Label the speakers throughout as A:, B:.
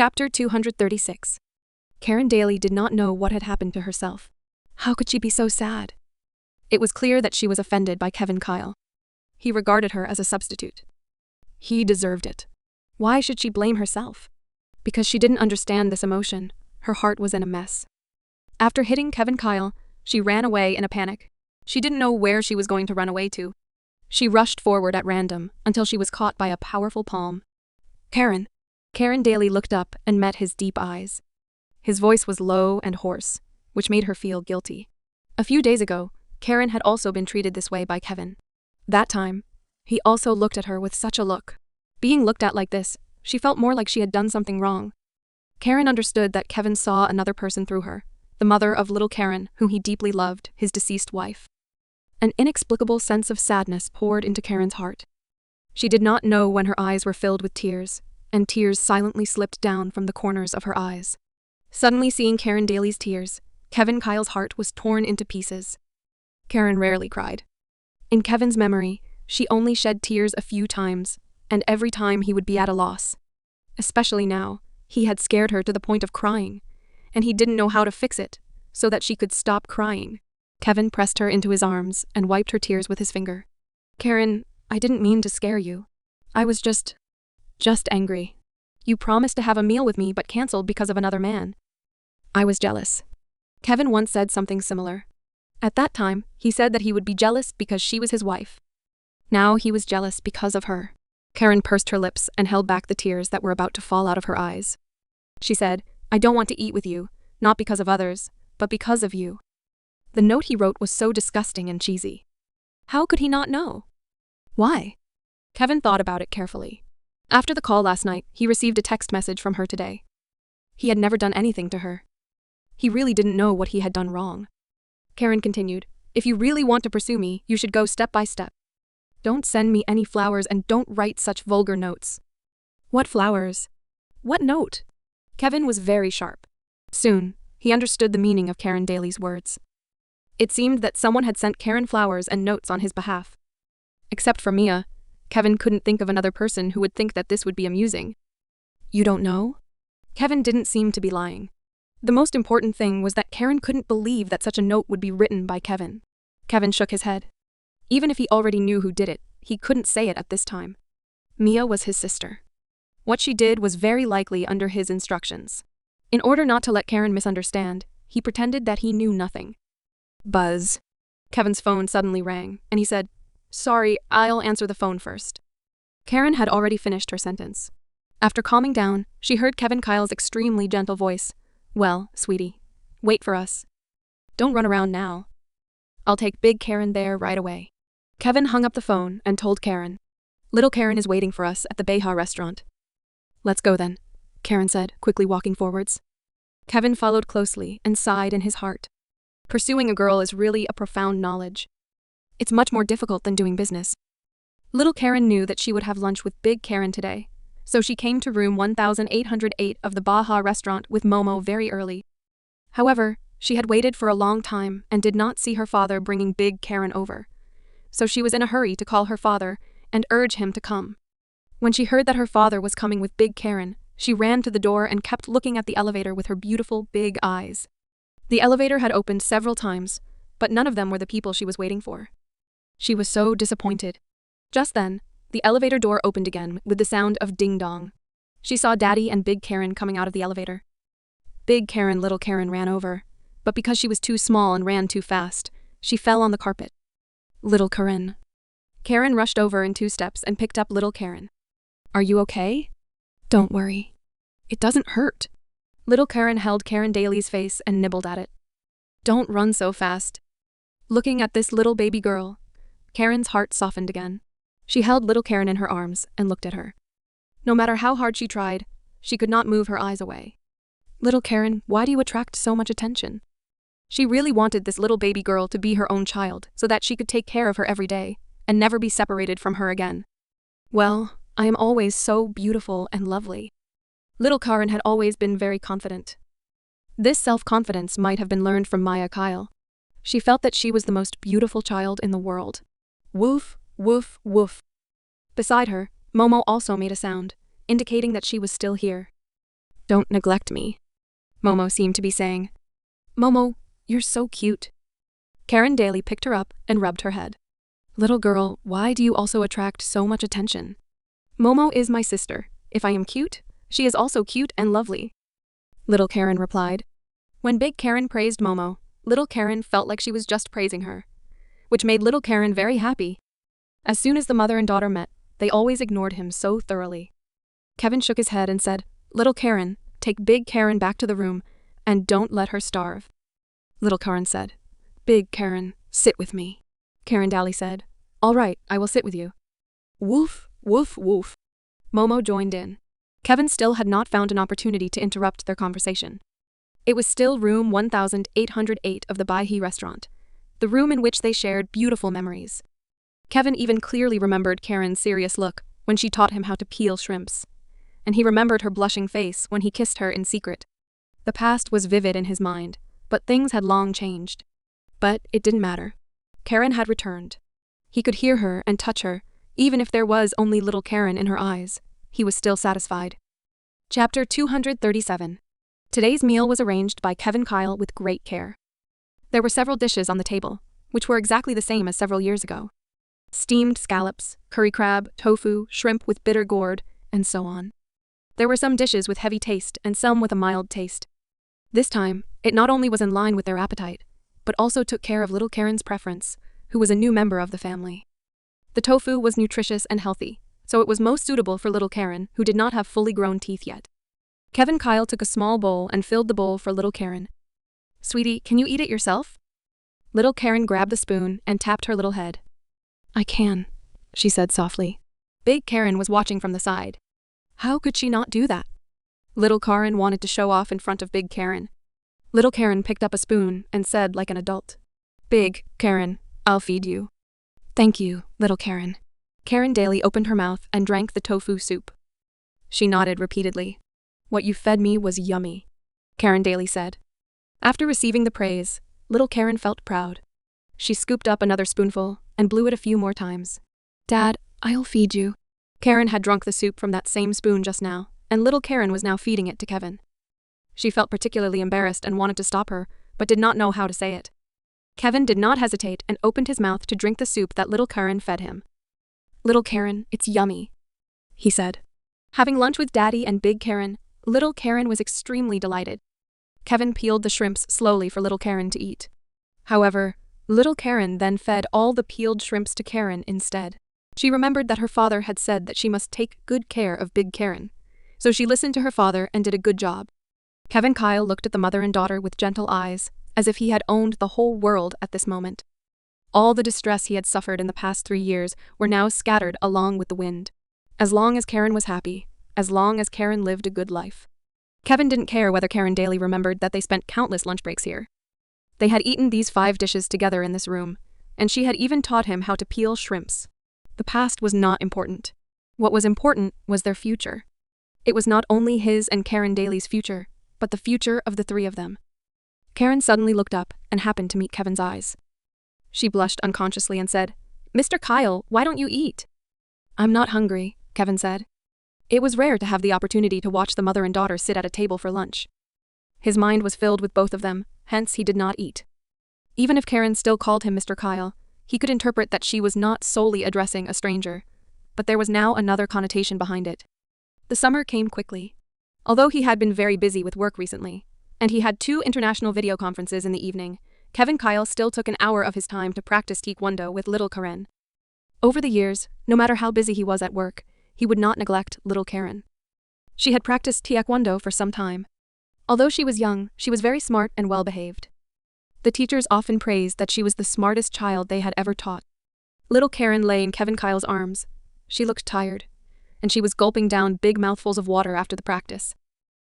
A: Chapter 236. Karen Daly did not know what had happened to herself. How could she be so sad? It was clear that she was offended by Kevin Kyle. He regarded her as a substitute. He deserved it. Why should she blame herself? Because she didn't understand this emotion, her heart was in a mess. After hitting Kevin Kyle, she ran away in a panic. She didn't know where she was going to run away to. She rushed forward at random until she was caught by a powerful palm. Karen. Karen Daly looked up and met his deep eyes. His voice was low and hoarse, which made her feel guilty. A few days ago, Karen had also been treated this way by Kevin. That time, he also looked at her with such a look. Being looked at like this, she felt more like she had done something wrong. Karen understood that Kevin saw another person through her, the mother of little Karen, whom he deeply loved, his deceased wife. An inexplicable sense of sadness poured into Karen's heart. She did not know when her eyes were filled with tears, and tears silently slipped down from the corners of her eyes. Suddenly seeing Karen Daly's tears, Kevin Kyle's heart was torn into pieces. Karen rarely cried. In Kevin's memory, she only shed tears a few times, and every time he would be at a loss. Especially now, he had scared her to the point of crying, and he didn't know how to fix it, so that she could stop crying. Kevin pressed her into his arms and wiped her tears with his finger. Karen, I didn't mean to scare you. I was just angry. You promised to have a meal with me but canceled because of another man. I was jealous. Kevin once said something similar. At that time, he said that he would be jealous because she was his wife. Now he was jealous because of her. Karen pursed her lips and held back the tears that were about to fall out of her eyes. She said, I don't want to eat with you, not because of others, but because of you. The note he wrote was so disgusting and cheesy. How could he not know? Why? Kevin thought about it carefully. After the call last night, he received a text message from her today. He had never done anything to her. He really didn't know what he had done wrong. Karen continued, if you really want to pursue me, you should go step by step. Don't send me any flowers and don't write such vulgar notes. What flowers? What note? Kevin was very sharp. Soon, he understood the meaning of Karen Daly's words. It seemed that someone had sent Karen flowers and notes on his behalf. Except for Mia, Kevin couldn't think of another person who would think that this would be amusing. You don't know? Kevin didn't seem to be lying. The most important thing was that Karen couldn't believe that such a note would be written by Kevin. Kevin shook his head. Even if he already knew who did it, he couldn't say it at this time. Mia was his sister. What she did was very likely under his instructions. In order not to let Karen misunderstand, he pretended that he knew nothing. Buzz. Kevin's phone suddenly rang, and he said, Sorry, I'll answer the phone first. Karen had already finished her sentence. After calming down, she heard Kevin Kyle's extremely gentle voice. Well, sweetie, wait for us. Don't run around now. I'll take Big Karen there right away. Kevin hung up the phone and told Karen. Little Karen is waiting for us at the Beha restaurant. Let's go then, Karen said, quickly walking forwards. Kevin followed closely and sighed in his heart. Pursuing a girl is really a profound knowledge. It's much more difficult than doing business. Little Karen knew that she would have lunch with Big Karen today, so she came to room 1808 of the Baja restaurant with Momo very early. However, she had waited for a long time and did not see her father bringing Big Karen over, so she was in a hurry to call her father and urge him to come. When she heard that her father was coming with Big Karen, she ran to the door and kept looking at the elevator with her beautiful big eyes. The elevator had opened several times, but none of them were the people she was waiting for. She was so disappointed. Just then, the elevator door opened again with the sound of ding-dong. She saw Daddy and Big Karen coming out of the elevator. Big Karen, Little Karen ran over, but because she was too small and ran too fast, she fell on the carpet. Little Karen. Karen rushed over in 2 steps and picked up Little Karen. Are you okay? Don't worry. It doesn't hurt. Little Karen held Karen Daly's face and nibbled at it. Don't run so fast. Looking at this little baby girl, Karen's heart softened again. She held little Karen in her arms and looked at her. No matter how hard she tried, she could not move her eyes away. Little Karen, why do you attract so much attention? She really wanted this little baby girl to be her own child so that she could take care of her every day and never be separated from her again. Well, I am always so beautiful and lovely. Little Karen had always been very confident. This self-confidence might have been learned from Maya Kyle. She felt that she was the most beautiful child in the world. Woof, woof, woof. Beside her, Momo also made a sound, indicating that she was still here. Don't neglect me, Momo seemed to be saying. Momo, you're so cute. Karen Daly picked her up and rubbed her head. Little girl, why do you also attract so much attention? Momo is my sister. If I am cute, she is also cute and lovely. Little Karen replied. When Big Karen praised Momo, Little Karen felt like she was just praising her, which made Little Karen very happy. As soon as the mother and daughter met, they always ignored him so thoroughly. Kevin shook his head and said, Little Karen, take Big Karen back to the room and don't let her starve. Little Karen said, Big Karen, sit with me. Karen Daly said, All right, I will sit with you. Woof, woof, woof. Momo joined in. Kevin still had not found an opportunity to interrupt their conversation. It was still room 1808 of the Baihe restaurant, the room in which they shared beautiful memories. Kevin even clearly remembered Karen's serious look when she taught him how to peel shrimps, and he remembered her blushing face when he kissed her in secret. The past was vivid in his mind, but things had long changed. But it didn't matter. Karen had returned. He could hear her and touch her, even if there was only Little Karen in her eyes. He was still satisfied. Chapter 237. Today's meal was arranged by Kevin Kyle with great care. There were several dishes on the table, which were exactly the same as several years ago. Steamed scallops, curry crab, tofu, shrimp with bitter gourd, and so on. There were some dishes with heavy taste and some with a mild taste. This time, it not only was in line with their appetite, but also took care of Little Karen's preference, who was a new member of the family. The tofu was nutritious and healthy, so it was most suitable for Little Karen, who did not have fully grown teeth yet. Kevin Kyle took a small bowl and filled the bowl for Little Karen. Sweetie, can you eat it yourself? Little Karen grabbed the spoon and tapped her little head. I can, she said softly. Big Karen was watching from the side. How could she not do that? Little Karen wanted to show off in front of Big Karen. Little Karen picked up a spoon and said like an adult, Big Karen, I'll feed you. Thank you, Little Karen. Karen Daly opened her mouth and drank the tofu soup. She nodded repeatedly. What you fed me was yummy, Karen Daly said. After receiving the praise, Little Karen felt proud. She scooped up another spoonful and blew it a few more times. Dad, I'll feed you. Karen had drunk the soup from that same spoon just now, and Little Karen was now feeding it to Kevin. She felt particularly embarrassed and wanted to stop her, but did not know how to say it. Kevin did not hesitate and opened his mouth to drink the soup that Little Karen fed him. Little Karen, it's yummy, he said. Having lunch with Daddy and Big Karen, Little Karen was extremely delighted. Kevin peeled the shrimps slowly for Little Karen to eat. However, Little Karen then fed all the peeled shrimps to Karen instead. She remembered that her father had said that she must take good care of Big Karen, so she listened to her father and did a good job. Kevin Kyle looked at the mother and daughter with gentle eyes, as if he had owned the whole world at this moment. All the distress he had suffered in the past 3 years were now scattered along with the wind. As long as Karen was happy, as long as Karen lived a good life. Kevin didn't care whether Karen Daly remembered that they spent countless lunch breaks here. They had eaten these 5 dishes together in this room, and she had even taught him how to peel shrimps. The past was not important. What was important was their future. It was not only his and Karen Daly's future, but the future of the 3 of them. Karen suddenly looked up and happened to meet Kevin's eyes. She blushed unconsciously and said, Mr. Kyle, why don't you eat? I'm not hungry, Kevin said. It was rare to have the opportunity to watch the mother and daughter sit at a table for lunch. His mind was filled with both of them, hence he did not eat. Even if Karen still called him Mr. Kyle, he could interpret that she was not solely addressing a stranger, but there was now another connotation behind it. The summer came quickly. Although he had been very busy with work recently, and he had 2 international video conferences in the evening, Kevin Kyle still took an hour of his time to practice taekwondo with Little Karen. Over the years, no matter how busy he was at work, he would not neglect Little Karen. She had practiced taekwondo for some time. Although she was young, she was very smart and well-behaved. The teachers often praised that she was the smartest child they had ever taught. Little Karen lay in Kevin Kyle's arms. She looked tired, and she was gulping down big mouthfuls of water after the practice.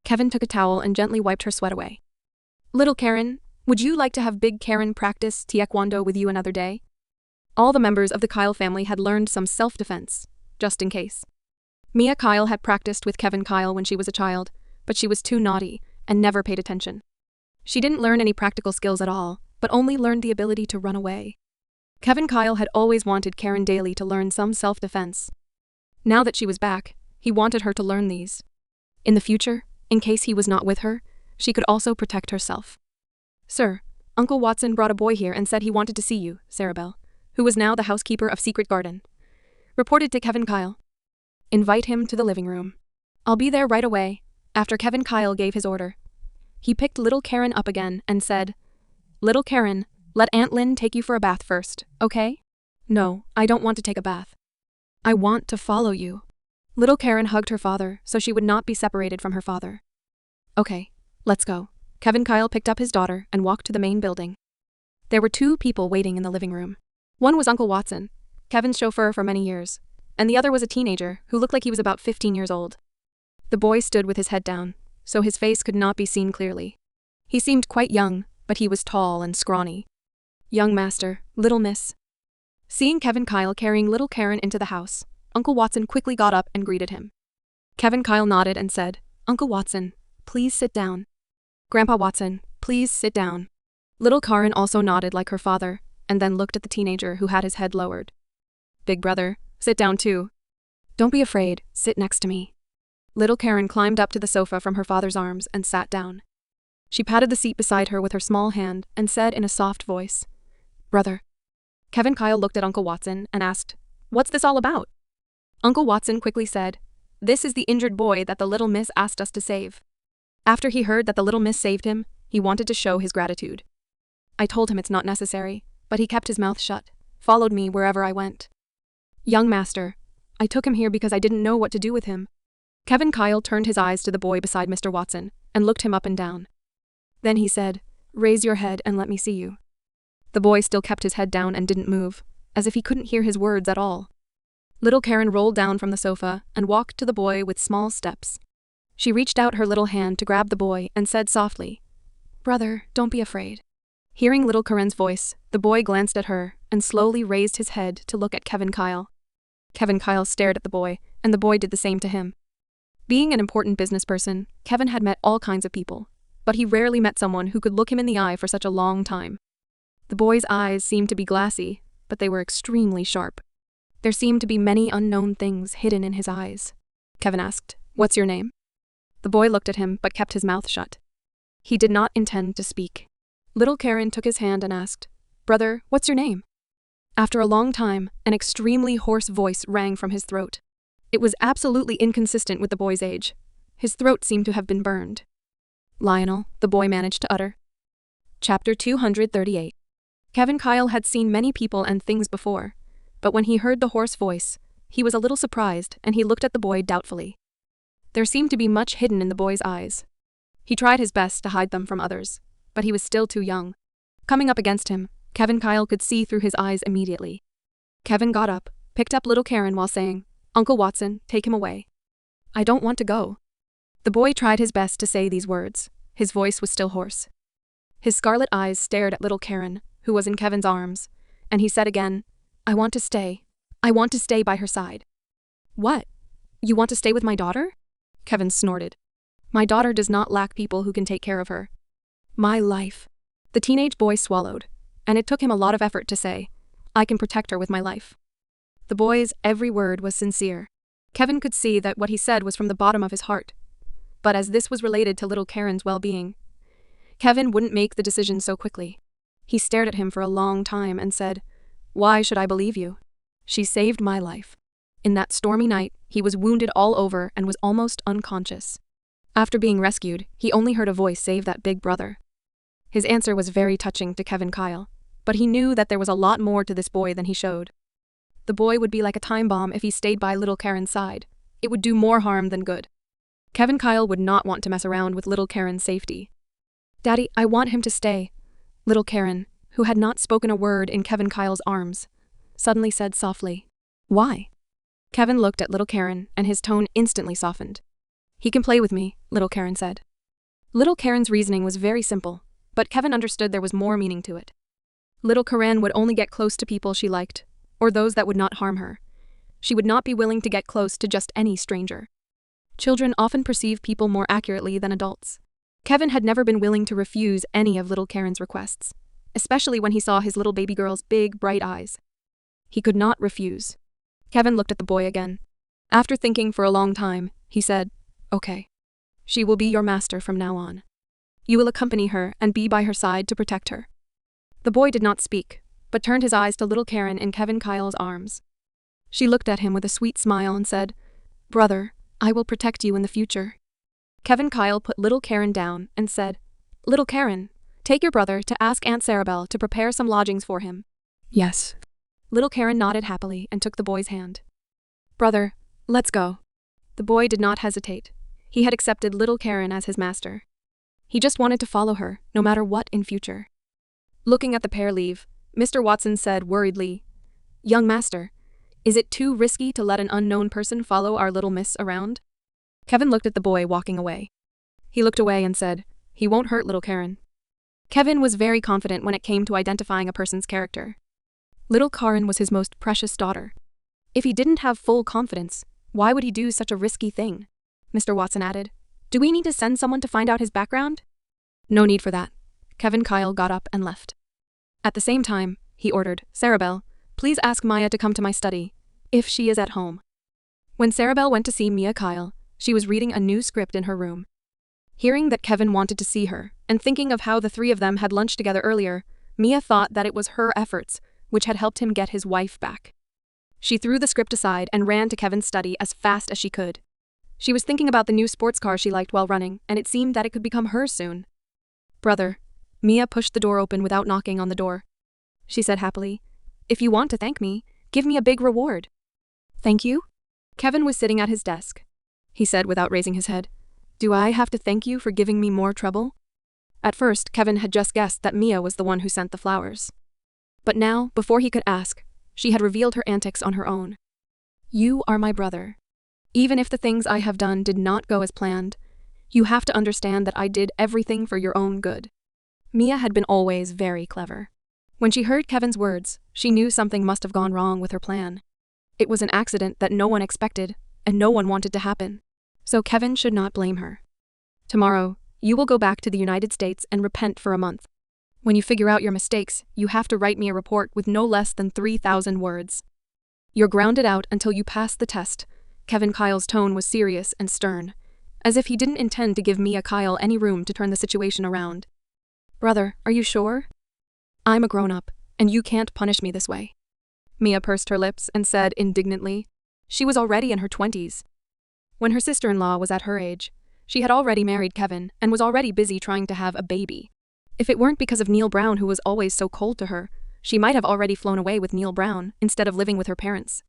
A: Kevin took a towel and gently wiped her sweat away. Little Karen, would you like to have Big Karen practice taekwondo with you another day? All the members of the Kyle family had learned some self-defense, just in case. Mia Kyle had practiced with Kevin Kyle when she was a child, but she was too naughty and never paid attention. She didn't learn any practical skills at all, but only learned the ability to run away. Kevin Kyle had always wanted Karen Daly to learn some self-defense. Now that she was back, he wanted her to learn these. In the future, In case he was not with her, she could also protect herself. "Sir, Uncle Watson brought a boy here and said he wanted to see you," Sarabelle, who was now the housekeeper of Secret Garden, reported to Kevin Kyle. "Invite him to the living room." "I'll be there right away," after Kevin Kyle gave his order. He picked little Karen up again and said, "Little Karen, let Aunt Lynn take you for a bath first, okay?" "No, I don't want to take a bath. I want to follow you." Little Karen hugged her father so she would not be separated from her father. "Okay, let's go." Kevin Kyle picked up his daughter and walked to the main building. There were two people waiting in the living room. One was Uncle Watson, Kevin's chauffeur for many years, and the other was a teenager who looked like he was about 15 years old. The boy stood with his head down, so his face could not be seen clearly. He seemed quite young, but he was tall and scrawny. "Young master, little miss." Seeing Kevin Kyle carrying little Karen into the house, Uncle Watson quickly got up and greeted him. Kevin Kyle nodded and said, "Uncle Watson, please sit down." "Grandpa Watson, please sit down." Little Karen also nodded like her father, and then looked at the teenager who had his head lowered. "Big brother, sit down too." "Don't be afraid, sit next to me." Little Karen climbed up to the sofa from her father's arms and sat down. She patted the seat beside her with her small hand and said in a soft voice, "Brother." Kevin Kyle looked at Uncle Watson and asked, "What's this all about?" Uncle Watson quickly said, "This is the injured boy that the little miss asked us to save." After he heard that the little miss saved him, he wanted to show his gratitude. "I told him it's not necessary, but he kept his mouth shut, followed me wherever I went. Young master, I took him here because I didn't know what to do with him." Kevin Kyle turned his eyes to the boy beside Mr. Watson and looked him up and down. Then he said, "Raise your head and let me see you." The boy still kept his head down and didn't move, as if he couldn't hear his words at all. Little Karen rolled down from the sofa and walked to the boy with small steps. She reached out her little hand to grab the boy and said softly, "Brother, don't be afraid." Hearing little Karen's voice, the boy glanced at her and slowly raised his head to look at Kevin Kyle. Kevin Kyle stared at the boy, and the boy did the same to him. Being an important business person, Kevin had met all kinds of people, but he rarely met someone who could look him in the eye for such a long time. The boy's eyes seemed to be glassy, but they were extremely sharp. There seemed to be many unknown things hidden in his eyes. Kevin asked, "What's your name?" The boy looked at him but kept his mouth shut. He did not intend to speak. Little Karen took his hand and asked, "Brother, what's your name?" After a long time, an extremely hoarse voice rang from his throat. It was absolutely inconsistent with the boy's age. His throat seemed to have been burned. "Lionel," the boy managed to utter. Chapter 238. Kevin Kyle had seen many people and things before, but when he heard the hoarse voice, he was a little surprised and he looked at the boy doubtfully. There seemed to be much hidden in the boy's eyes. He tried his best to hide them from others, but he was still too young. Coming up against him, Kevin Kyle could see through his eyes immediately. Kevin got up, picked up little Karen while saying, "Uncle Watson, take him away." "I don't want to go." The boy tried his best to say these words. His voice was still hoarse. His scarlet eyes stared at little Karen, who was in Kevin's arms, and he said again, "I want to stay. I want to stay by her side." "What? You want to stay with my daughter?" Kevin snorted. "My daughter does not lack people who can take care of her." "My life." The teenage boy swallowed, and it took him a lot of effort to say, "I can protect her with my life." The boy's every word was sincere. Kevin could see that what he said was from the bottom of his heart. But as this was related to little Karen's well-being, Kevin wouldn't make the decision so quickly. He stared at him for a long time and said, "Why should I believe you? She saved my life." In that stormy night, he was wounded all over and was almost unconscious. After being rescued, he only heard a voice save that big brother. His answer was very touching to Kevin Kyle, but he knew that there was a lot more to this boy than he showed. The boy would be like a time bomb if he stayed by little Karen's side. It would do more harm than good. Kevin Kyle would not want to mess around with little Karen's safety. "Daddy, I want him to stay." Little Karen, who had not spoken a word in Kevin Kyle's arms, suddenly said softly, "Why?" Kevin looked at little Karen and his tone instantly softened. "He can play with me," little Karen said. Little Karen's reasoning was very simple, but Kevin understood there was more meaning to it. Little Karen would only get close to people she liked, or those that would not harm her. She would not be willing to get close to just any stranger. Children often perceive people more accurately than adults. Kevin had never been willing to refuse any of little Karen's requests, especially when he saw his little baby girl's big, bright eyes. He could not refuse. Kevin looked at the boy again. After thinking for a long time, he said, "Okay." She will be your master from now on. You will accompany her and be by her side to protect her." The boy did not speak, but turned his eyes to little Karen in Kevin Kyle's arms. She looked at him with a sweet smile and said, "Brother, I will protect you in the future." Kevin Kyle put little Karen down and said, "Little Karen, take your brother to ask Aunt Sarabelle to prepare some lodgings for him." "Yes." Little Karen nodded happily and took the boy's hand. "Brother, let's go." The boy did not hesitate. He had accepted little Karen as his master. He just wanted to follow her, no matter what in future. Looking at the pair leave, Mr. Watson said worriedly, "Young master, is it too risky to let an unknown person follow our little miss around?" Kevin looked at the boy walking away. He looked away and said, "He won't hurt little Karen." Kevin was very confident when it came to identifying a person's character. Little Karen was his most precious daughter. If he didn't have full confidence, why would he do such a risky thing? Mr. Watson added, "Do we need to send someone to find out his background?" "No need for that." Kevin Kyle got up and left. At the same time, he ordered, "Sarabelle, please ask Maya to come to my study, if she is at home." When Sarabelle went to see Mia Kyle, she was reading a new script in her room. Hearing that Kevin wanted to see her, and thinking of how the three of them had lunched together earlier, Mia thought that it was her efforts which had helped him get his wife back. She threw the script aside and ran to Kevin's study as fast as she could. She was thinking about the new sports car she liked while running, and it seemed that it could become hers soon. "Brother." Mia pushed the door open without knocking on the door. She said happily, "If you want to thank me, give me a big reward." "Thank you?" Kevin was sitting at his desk. He said without raising his head, "Do I have to thank you for giving me more trouble?" At first, Kevin had just guessed that Mia was the one who sent the flowers. But now, before he could ask, she had revealed her antics on her own. "You are my brother. Even if the things I have done did not go as planned, you have to understand that I did everything for your own good." Mia had been always very clever. When she heard Kevin's words, she knew something must have gone wrong with her plan. It was an accident that no one expected, and no one wanted to happen. So Kevin should not blame her. "Tomorrow, you will go back to the United States and repent for a month. When you figure out your mistakes, you have to write me a report with no less than 3,000 words. You're grounded out until you pass the test." Kevin Kyle's tone was serious and stern, as if he didn't intend to give Mia Kyle any room to turn the situation around. "Brother, are you sure? I'm a grown-up, and you can't punish me this way." Mia pursed her lips and said indignantly. She was already in her 20s. When her sister-in-law was at her age, she had already married Kevin and was already busy trying to have a baby. If it weren't because of Neil Brown, who was always so cold to her, she might have already flown away with Neil Brown instead of living with her parents.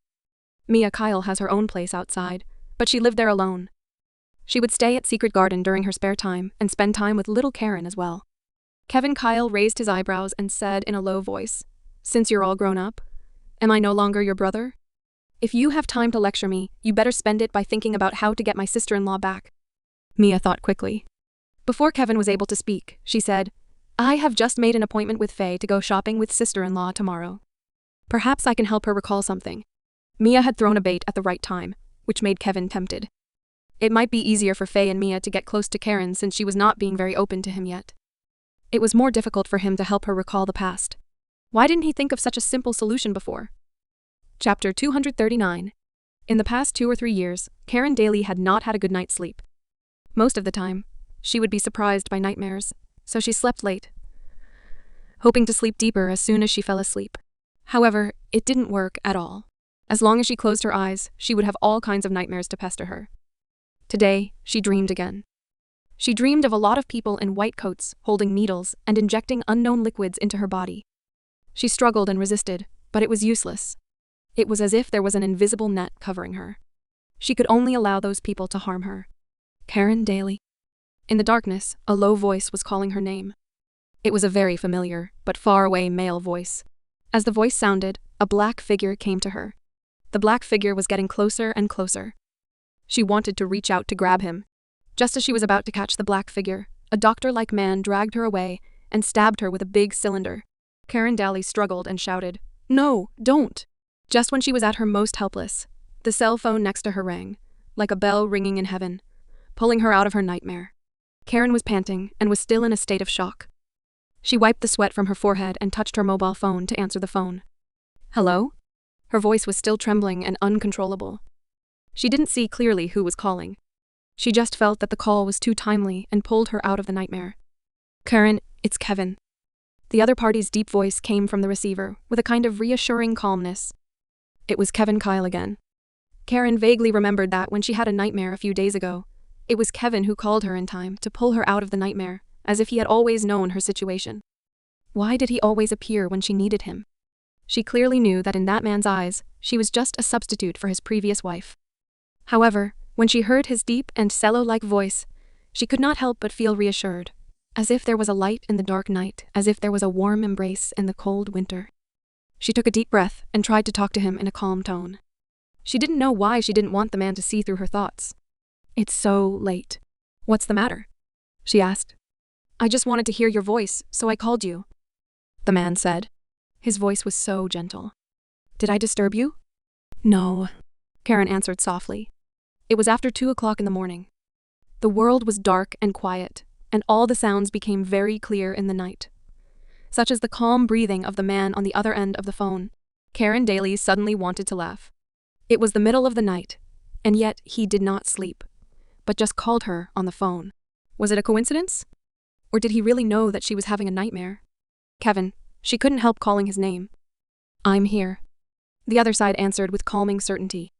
A: Mia Kyle has her own place outside, but she lived there alone. She would stay at Secret Garden during her spare time and spend time with little Karen as well. Kevin Kyle raised his eyebrows and said in a low voice, "Since you're all grown up, am I no longer your brother? If you have time to lecture me, you better spend it by thinking about how to get my sister-in-law back." Mia thought quickly. Before Kevin was able to speak, she said, "I have just made an appointment with Faye to go shopping with sister-in-law tomorrow. Perhaps I can help her recall something." Mia had thrown a bait at the right time, which made Kevin tempted. It might be easier for Faye and Mia to get close to Karen since she was not being very open to him yet. It was more difficult for him to help her recall the past. Why didn't he think of such a simple solution before? Chapter 239. In the past 2 or 3 years, Karen Daly had not had a good night's sleep. Most of the time, she would be surprised by nightmares, so she slept late, hoping to sleep deeper as soon as she fell asleep. However, it didn't work at all. As long as she closed her eyes, she would have all kinds of nightmares to pester her. Today, she dreamed again. She dreamed of a lot of people in white coats holding needles and injecting unknown liquids into her body. She struggled and resisted, but it was useless. It was as if there was an invisible net covering her. She could only allow those people to harm her. Karen Daly. In the darkness, a low voice was calling her name. It was a very familiar, but far-away male voice. As the voice sounded, a black figure came to her. The black figure was getting closer and closer. She wanted to reach out to grab him. Just as she was about to catch the black figure, a doctor-like man dragged her away and stabbed her with a big cylinder. Karen Daly struggled and shouted, "No, don't!" Just when she was at her most helpless, the cell phone next to her rang, like a bell ringing in heaven, pulling her out of her nightmare. Karen was panting and was still in a state of shock. She wiped the sweat from her forehead and touched her mobile phone to answer the phone. "Hello?" Her voice was still trembling and uncontrollable. She didn't see clearly who was calling. She just felt that the call was too timely and pulled her out of the nightmare. "Karen, it's Kevin." The other party's deep voice came from the receiver, with a kind of reassuring calmness. It was Kevin Kyle again. Karen vaguely remembered that when she had a nightmare a few days ago, it was Kevin who called her in time to pull her out of the nightmare, as if he had always known her situation. Why did he always appear when she needed him? She clearly knew that in that man's eyes, she was just a substitute for his previous wife. However, when she heard his deep and cello-like voice, she could not help but feel reassured, as if there was a light in the dark night, as if there was a warm embrace in the cold winter. She took a deep breath and tried to talk to him in a calm tone. She didn't know why she didn't want the man to see through her thoughts. "It's so late. What's the matter?" she asked. "I just wanted to hear your voice, so I called you," the man said. His voice was so gentle. "Did I disturb you?" "No," Karen answered softly. It was after 2 o'clock in the morning. The world was dark and quiet, and all the sounds became very clear in the night, such as the calm breathing of the man on the other end of the phone. Karen Daly suddenly wanted to laugh. It was the middle of the night, and yet he did not sleep, but just called her on the phone. Was it a coincidence? Or did he really know that she was having a nightmare? "Kevin," she couldn't help calling his name. "I'm here," the other side answered with calming certainty.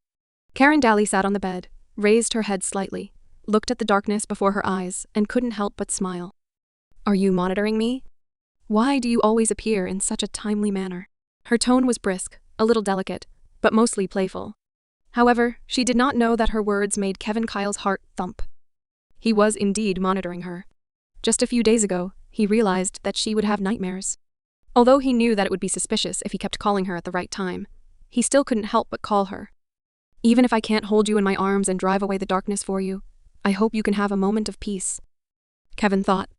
A: Karen Daly sat on the bed, raised her head slightly, looked at the darkness before her eyes, and couldn't help but smile. "Are you monitoring me? Why do you always appear in such a timely manner?" Her tone was brisk, a little delicate, but mostly playful. However, she did not know that her words made Kevin Kyle's heart thump. He was indeed monitoring her. Just a few days ago, he realized that she would have nightmares. Although he knew that it would be suspicious if he kept calling her at the right time, he still couldn't help but call her. "Even if I can't hold you in my arms and drive away the darkness for you, I hope you can have a moment of peace," Kevin thought.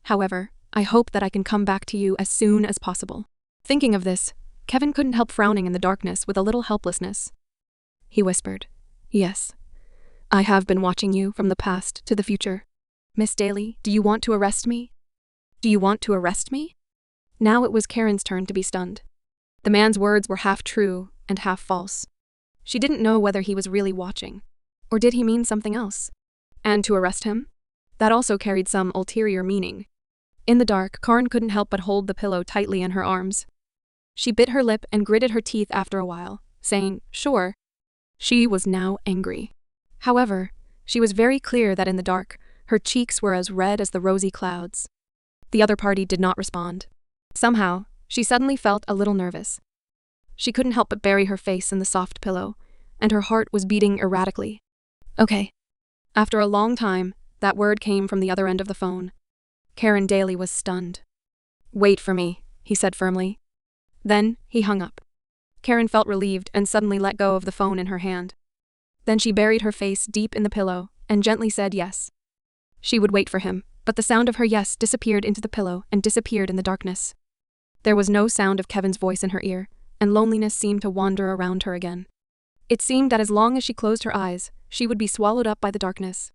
A: "However, I hope that I can come back to you as soon as possible." Thinking of this, Kevin couldn't help frowning in the darkness with a little helplessness. He whispered, "Yes, I have been watching you from the past to the future. Miss Daly, do you want to arrest me? Do you want to arrest me?" Now it was Karen's turn to be stunned. The man's words were half true and half false. She didn't know whether he was really watching, or did he mean something else? And to arrest him? That also carried some ulterior meaning. In the dark, Karen couldn't help but hold the pillow tightly in her arms. She bit her lip and gritted her teeth after a while, saying, "Sure." She was now angry. However, she was very clear that in the dark, her cheeks were as red as the rosy clouds. The other party did not respond. Somehow, she suddenly felt a little nervous. She couldn't help but bury her face in the soft pillow, and her heart was beating erratically. "Okay." After a long time, that word came from the other end of the phone. Karen Daly was stunned. "Wait for me," he said firmly. Then, he hung up. Karen felt relieved and suddenly let go of the phone in her hand. Then she buried her face deep in the pillow and gently said yes. She would wait for him, but the sound of her yes disappeared into the pillow and disappeared in the darkness. There was no sound of Kevin's voice in her ear, and loneliness seemed to wander around her again. It seemed that as long as she closed her eyes, she would be swallowed up by the darkness.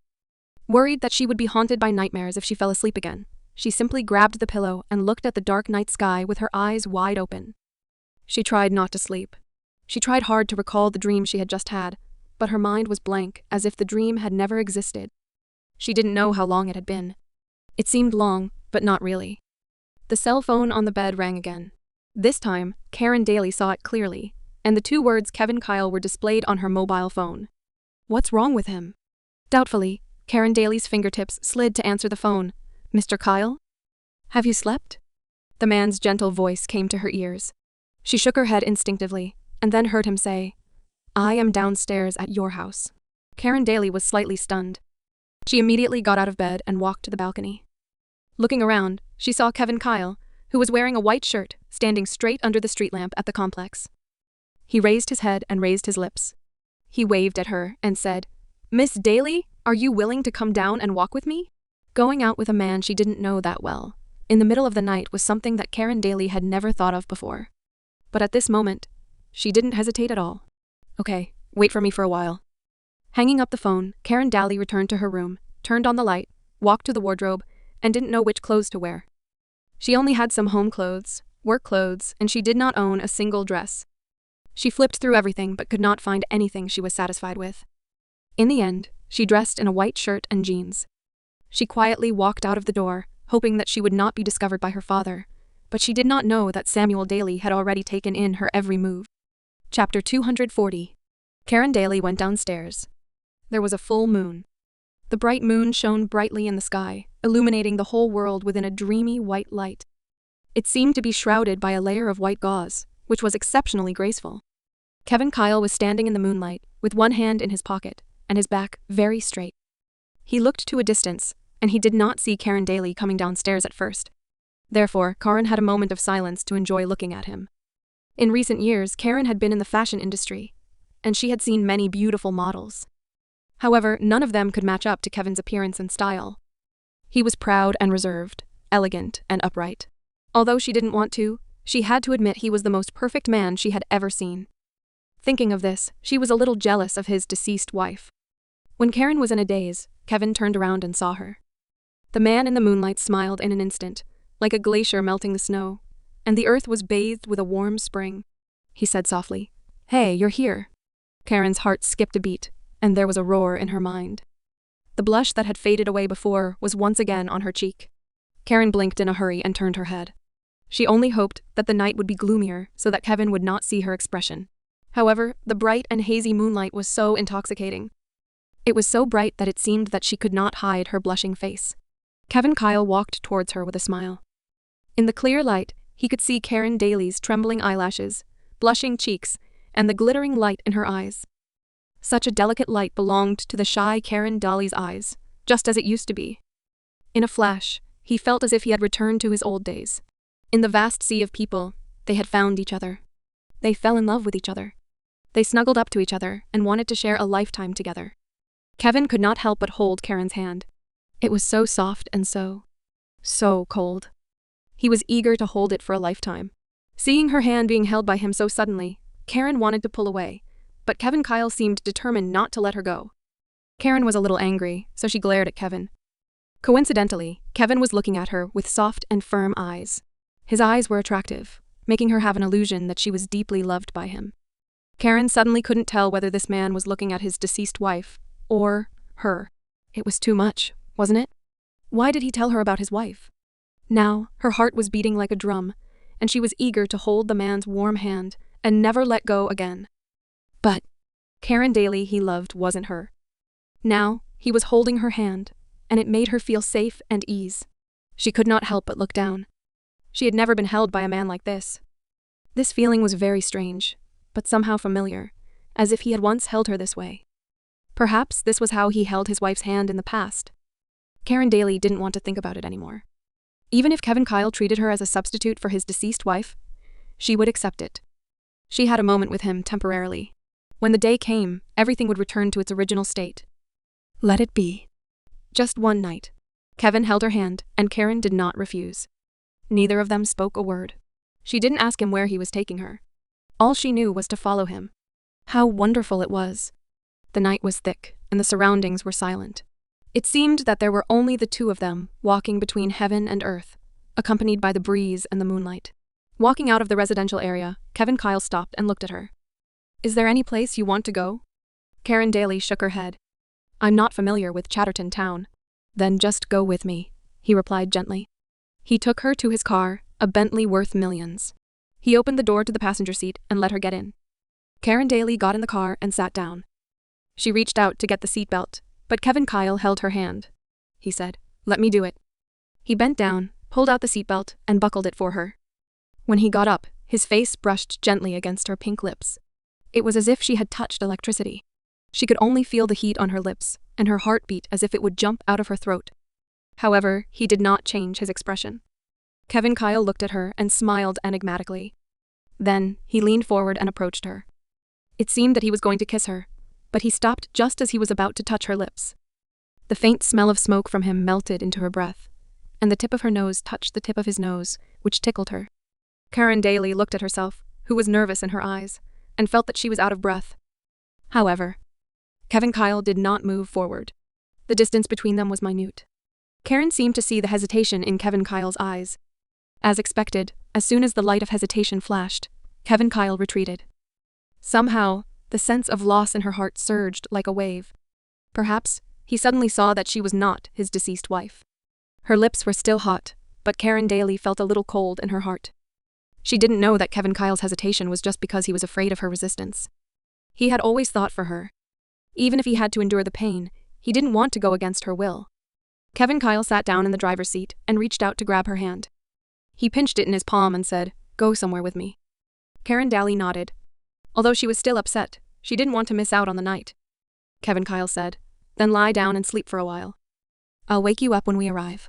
A: Worried that she would be haunted by nightmares if she fell asleep again, she simply grabbed the pillow and looked at the dark night sky with her eyes wide open. She tried not to sleep. She tried hard to recall the dream she had just had, but her mind was blank, as if the dream had never existed. She didn't know how long it had been. It seemed long, but not really. The cell phone on the bed rang again. This time, Karen Daly saw it clearly, and the two words Kevin Kyle were displayed on her mobile phone. What's wrong with him? Doubtfully, Karen Daly's fingertips slid to answer the phone. "Mr. Kyle? Have you slept?" The man's gentle voice came to her ears. She shook her head instinctively, and then heard him say, "I am downstairs at your house." Karen Daly was slightly stunned. She immediately got out of bed and walked to the balcony. Looking around, she saw Kevin Kyle, who was wearing a white shirt, standing straight under the street lamp at the complex. He raised his head and raised his lips. He waved at her and said, "Miss Daly, are you willing to come down and walk with me?" Going out with a man she didn't know that well, in the middle of the night, was something that Karen Daly had never thought of before. But at this moment, she didn't hesitate at all. "Okay, wait for me for a while." Hanging up the phone, Karen Daly returned to her room, turned on the light, walked to the wardrobe, and didn't know which clothes to wear. She only had some home clothes, work clothes, and she did not own a single dress. She flipped through everything but could not find anything she was satisfied with. In the end, She dressed in a white shirt and jeans. She quietly walked out of the door, hoping that she would not be discovered by her father, but she did not know that Samuel Daly had already taken in her every move. Chapter 240. Karen Daly went downstairs. There was a full moon. The bright moon shone brightly in the sky, illuminating the whole world within a dreamy white light. It seemed to be shrouded by a layer of white gauze, which was exceptionally graceful. Kevin Kyle was standing in the moonlight, with one hand in his pocket, and his back very straight. He looked to a distance, and he did not see Karen Daly coming downstairs at first. Therefore, Karen had a moment of silence to enjoy looking at him. In recent years, Karen had been in the fashion industry, and she had seen many beautiful models. However, none of them could match up to Kevin's appearance and style. He was proud and reserved, elegant and upright. Although she didn't want to, she had to admit he was the most perfect man she had ever seen. Thinking of this, she was a little jealous of his deceased wife. When Karen was in a daze, Kevin turned around and saw her. The man in the moonlight smiled in an instant, like a glacier melting the snow, and the earth was bathed with a warm spring. He said softly, "Hey, you're here." Karen's heart skipped a beat, and there was a roar in her mind. The blush that had faded away before was once again on her cheek. Karen blinked in a hurry and turned her head. She only hoped that the night would be gloomier so that Kevin would not see her expression. However, the bright and hazy moonlight was so intoxicating. It was so bright that it seemed that she could not hide her blushing face. Kevin Kyle walked towards her with a smile. In the clear light, he could see Karen Daly's trembling eyelashes, blushing cheeks, and the glittering light in her eyes. Such a delicate light belonged to the shy Karen Daly's eyes, just as it used to be. In a flash, he felt as if he had returned to his old days. In the vast sea of people, they had found each other. They fell in love with each other. They snuggled up to each other and wanted to share a lifetime together. Kevin could not help but hold Karen's hand. It was so soft and so cold. He was eager to hold it for a lifetime. Seeing her hand being held by him so suddenly, Karen wanted to pull away, but Kevin Kyle seemed determined not to let her go. Karen was a little angry, so she glared at Kevin. Coincidentally, Kevin was looking at her with soft and firm eyes. His eyes were attractive, making her have an illusion that she was deeply loved by him. Karen suddenly couldn't tell whether this man was looking at his deceased wife, or her. It was too much, wasn't it? Why did he tell her about his wife? Now, her heart was beating like a drum, and she was eager to hold the man's warm hand and never let go again. But Karen Daly he loved wasn't her. Now, he was holding her hand, and it made her feel safe and ease. She could not help but look down. She had never been held by a man like this. This feeling was very strange, but somehow familiar, as if he had once held her this way. Perhaps this was how he held his wife's hand in the past. Karen Daly didn't want to think about it anymore. Even if Kevin Kyle treated her as a substitute for his deceased wife, she would accept it. She had a moment with him temporarily. When the day came, everything would return to its original state. Let it be. Just one night. Kevin held her hand, and Karen did not refuse. Neither of them spoke a word. She didn't ask him where he was taking her. All she knew was to follow him. How wonderful it was. The night was thick, and the surroundings were silent. It seemed that there were only the two of them, walking between heaven and earth, accompanied by the breeze and the moonlight. Walking out of the residential area, Kevin Kyle stopped and looked at her. "Is there any place you want to go?" Karen Daly shook her head. "I'm not familiar with Chatterton Town." "Then just go with me," he replied gently. He took her to his car, a Bentley worth millions. He opened the door to the passenger seat and let her get in. Karen Daly got in the car and sat down. She reached out to get the seatbelt, but Kevin Kyle held her hand. He said, "Let me do it." He bent down, pulled out the seatbelt, and buckled it for her. When he got up, his face brushed gently against her pink lips. It was as if she had touched electricity. She could only feel the heat on her lips, and her heart beat as if it would jump out of her throat. However, he did not change his expression. Kevin Kyle looked at her and smiled enigmatically. Then, he leaned forward and approached her. It seemed that he was going to kiss her, but he stopped just as he was about to touch her lips. The faint smell of smoke from him melted into her breath, and the tip of her nose touched the tip of his nose, which tickled her. Karen Daly looked at herself, who was nervous in her eyes, and felt that she was out of breath. However, Kevin Kyle did not move forward. The distance between them was minute. Karen seemed to see the hesitation in Kevin Kyle's eyes. As expected, as soon as the light of hesitation flashed, Kevin Kyle retreated. Somehow, the sense of loss in her heart surged like a wave. Perhaps, he suddenly saw that she was not his deceased wife. Her lips were still hot, but Karen Daly felt a little cold in her heart. She didn't know that Kevin Kyle's hesitation was just because he was afraid of her resistance. He had always thought for her. Even if he had to endure the pain, he didn't want to go against her will. Kevin Kyle sat down in the driver's seat and reached out to grab her hand. He pinched it in his palm and said, "Go somewhere with me." Karen Daly nodded. Although she was still upset, she didn't want to miss out on the night. Kevin Kyle said, "Then lie down and sleep for a while. I'll wake you up when we arrive."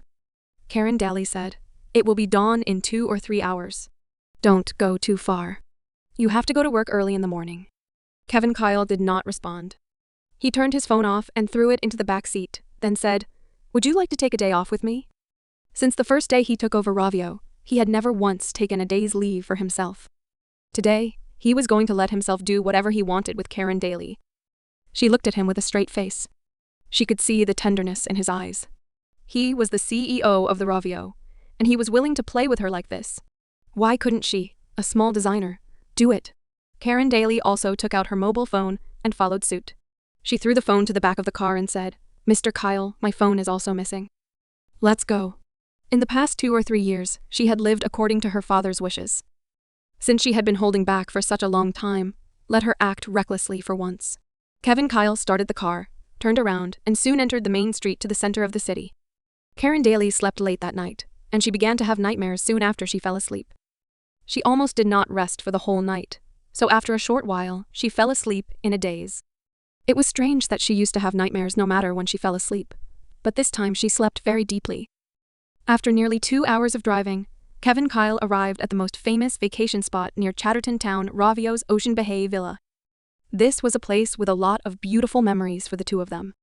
A: Karen Daly said, "It will be dawn in 2 or 3 hours. Don't go too far. You have to go to work early in the morning." Kevin Kyle did not respond. He turned his phone off and threw it into the back seat, then said, "Would you like to take a day off with me?" Since the first day he took over Ravio, he had never once taken a day's leave for himself. Today, he was going to let himself do whatever he wanted with Karen Daly. She looked at him with a straight face. She could see the tenderness in his eyes. He was the CEO of the Ravio, and he was willing to play with her like this. Why couldn't she, a small designer, do it? Karen Daly also took out her mobile phone and followed suit. She threw the phone to the back of the car and said, "Mr. Kyle, my phone is also missing. Let's go." In the past 2 or 3 years, she had lived according to her father's wishes. Since she had been holding back for such a long time, let her act recklessly for once. Kevin Kyle started the car, turned around, and soon entered the main street to the center of the city. Karen Daly slept late that night, and she began to have nightmares soon after she fell asleep. She almost did not rest for the whole night, so after a short while, she fell asleep in a daze. It was strange that she used to have nightmares no matter when she fell asleep, but this time she slept very deeply. After nearly 2 hours of driving, Kevin Kyle arrived at the most famous vacation spot near Chatterton Town, Ravio's Ocean Bay Villa. This was a place with a lot of beautiful memories for the two of them.